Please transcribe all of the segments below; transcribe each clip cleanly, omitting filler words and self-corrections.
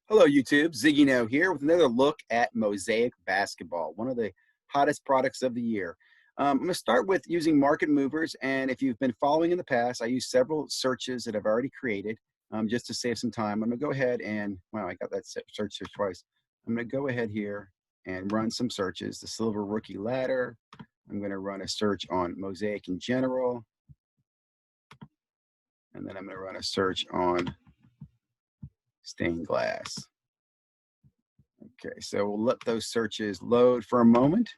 Hello, YouTube. Ziggy No here with another look at Mosaic Basketball, one of the hottest products of the year. I'm going to start with using Market Movers, and if you've been following in the past, I use several searches that I've already created just to save some time. I'm going to go ahead and, wow, I got that search here twice. I'm going to go ahead here and run some searches. The Silver Rookie Ladder. I'm going to run a search on Mosaic in general, and then I'm going to run a search on stained glass. Okay, so we'll let those searches load for a moment.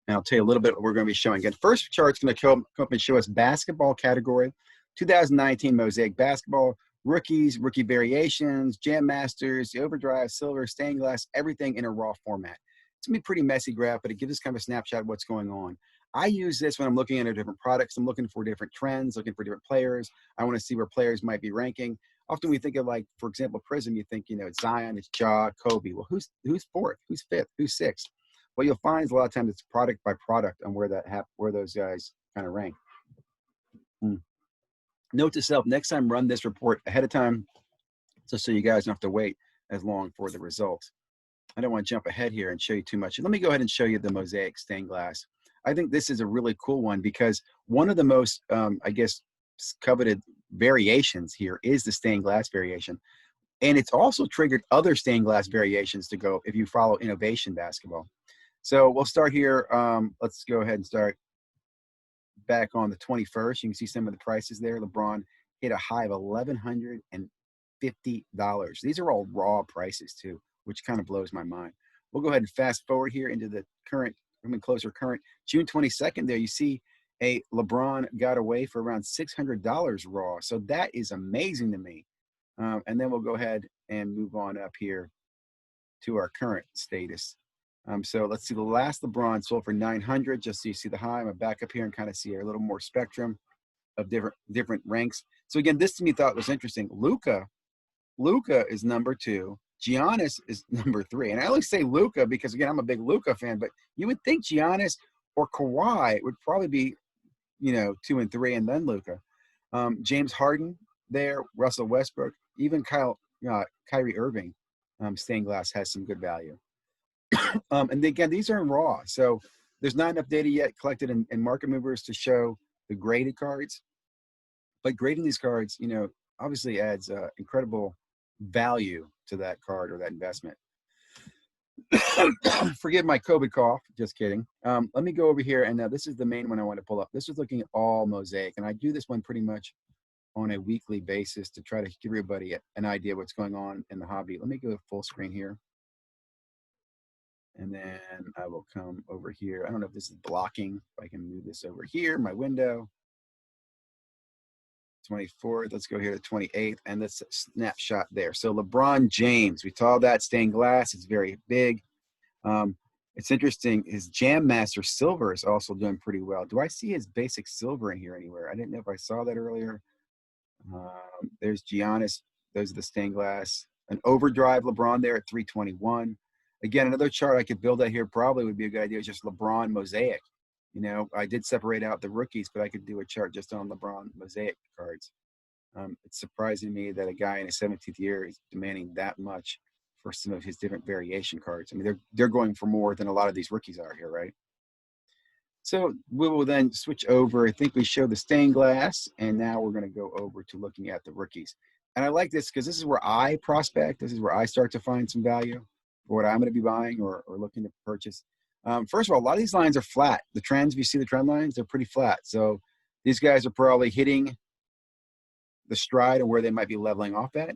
And I'll tell you a little bit what we're going to be showing. Again, first chart's going to come up and show us basketball category, 2019 Mosaic Basketball, rookies, rookie variations, Jam Masters, the Overdrive, Silver, stained glass, everything in a raw format. It's going to be a pretty messy graph, but it gives us kind of a snapshot of what's going on. I use this when I'm looking at different products. I'm looking for different trends, looking for different players. I want to see where players might be ranking. Often we think of, like, for example, Prism, you think, it's Zion, it's Ja, Kobe. Well, who's fourth? Who's fifth? Who's sixth? What you'll find is a lot of times it's product by product on where those guys kind of rank. Note to self, next time run this report ahead of time just so you guys don't have to wait as long for the results. I don't want to jump ahead here and show you too much. Let me go ahead and show you the Mosaic stained glass. I think this is a really cool one because one of the most, I guess, coveted variations here is the stained glass variation. And it's also triggered other stained glass variations to go if you follow Innovation Basketball. So we'll start here. Let's go ahead and start back on the 21st. You can see some of the prices there. LeBron hit a high of $1,150. These are all raw prices too, which kind of blows my mind. We'll go ahead and fast forward here into the current, coming closer current. June 22nd there, you see a LeBron got away for around $600 raw. So that is amazing to me. And then we'll go ahead and move on up here to our current status. So let's see, the last LeBron sold for $900, just so you see the high. I'm gonna back up here and kind of see a little more spectrum of different ranks. So again, this to me thought was interesting. Luka is number 2. Giannis is number 3. And I only say Luka because, again, I'm a big Luka fan, but you would think Giannis or Kawhi would probably be, 2 and 3, and then Luka. James Harden there, Russell Westbrook, even Kyrie Irving, stained glass has some good value. And again, these are in raw, so there's not enough data yet collected in Market Movers to show the graded cards. But grading these cards, obviously adds incredible value to that card or that investment. Forgive my COVID cough, just kidding. Let me go over here, and now this is the main one I want to pull up. This is looking at all Mosaic, and I do this one pretty much on a weekly basis to try to give everybody an idea what's going on in the hobby. Let me go full screen here. And then I will come over here. I don't know if this is blocking. If I can move this over here, my window. 24th, let's go here to 28th, and that's a snapshot there. So LeBron James, we saw that stained glass. It's very big. It's interesting. His Jam Master Silver is also doing pretty well. Do I see his basic silver in here anywhere? I didn't know if I saw that earlier. There's Giannis. Those are the stained glass. An overdrive LeBron there at 321. Again, another chart I could build out here probably would be a good idea. It's just LeBron Mosaic. I did separate out the rookies, but I could do a chart just on LeBron Mosaic cards. It's surprising to me that a guy in his 17th year is demanding that much for some of his different variation cards. I mean, they're going for more than a lot of these rookies are here, right? So we will then switch over. I think we showed the stained glass, and now we're going to go over to looking at the rookies. And I like this because this is where I prospect. This is where I start to find some value for what I'm going to be buying or looking to purchase. First of all, a lot of these lines are flat. The trends, if you see the trend lines, they're pretty flat. So these guys are probably hitting the stride of where they might be leveling off at.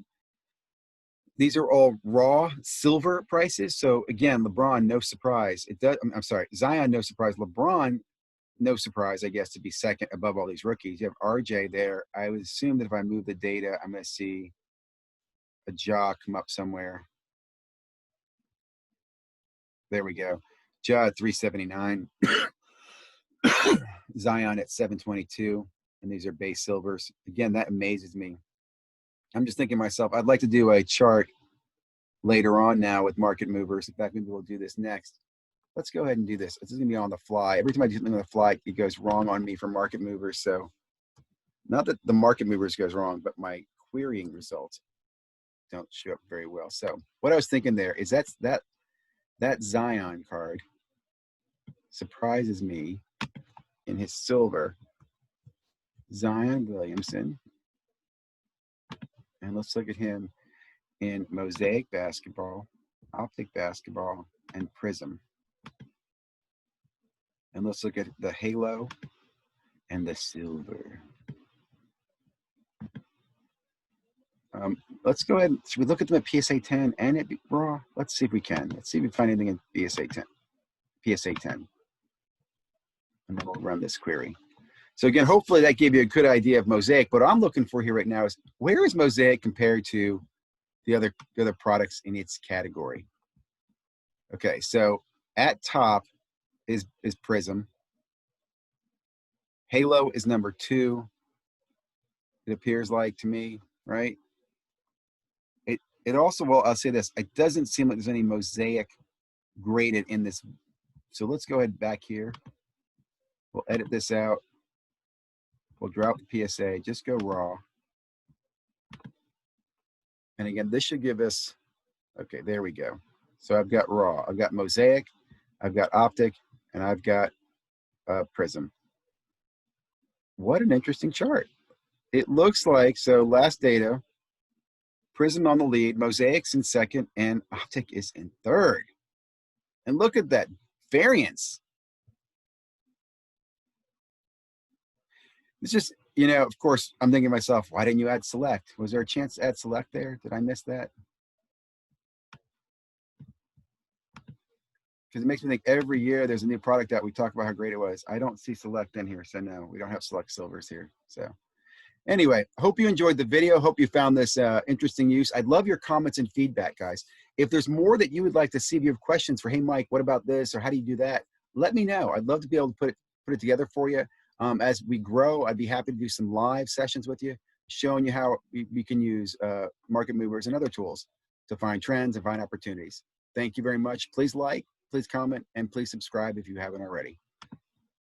These are all raw silver prices. So again, LeBron, no surprise. I'm sorry, Zion, no surprise. LeBron, no surprise, I guess, to be second above all these rookies. You have RJ there. I would assume that if I move the data, I'm going to see a Ja come up somewhere. There we go. Ja at 379. Zion at 722. And these are base silvers. Again, that amazes me. I'm just thinking to myself, I'd like to do a chart later on now with Market Movers. In fact, maybe we'll do this next. Let's go ahead and do this. This is going to be on the fly. Every time I do something on the fly, it goes wrong on me for Market Movers. So not that the Market Movers goes wrong, but my querying results. don't show up very well. So what I was thinking there is that Zion card surprises me in his silver. Zion Williamson. And let's look at him in Mosaic Basketball, Optic Basketball, and Prism. And let's look at the halo and the silver. Let's go ahead. Should we look at them at PSA 10 and at raw? Let's see if we can. Let's see if we find anything in PSA 10. PSA 10. And then we'll run this query. So again, hopefully that gave you a good idea of Mosaic. What I'm looking for here right now is where is Mosaic compared to the other products in its category? Okay, so at top is Prism. Halo is number 2. It appears like to me, right? It also, well, I'll say this, it doesn't seem like there's any Mosaic graded in this. So let's go ahead back here. We'll edit this out. We'll drop the PSA, just go raw. And again, this should give us, okay, there we go. So I've got raw, I've got Mosaic, I've got Optic, and I've got Prism. What an interesting chart. It looks like, so last data, Prism on the lead, Mosaic's in second, and Optic is in third. And look at that variance. It's just, you know, of course, I'm thinking to myself, why didn't you add select? Was there a chance to add select there? Did I miss that? Because it makes me think every year there's a new product out. We talk about how great it was. I don't see select in here. So no, we don't have select silvers here. So anyway, hope you enjoyed the video. Hope you found this interesting use. I'd love your comments and feedback, guys. If there's more that you would like to see, if you have questions for, hey, Mike, what about this? Or how do you do that? Let me know. I'd love to be able to put it together for you. As we grow, I'd be happy to do some live sessions with you, showing you how we can use MarketMovers and other tools to find trends and find opportunities. Thank you very much. Please like, please comment, and please subscribe if you haven't already.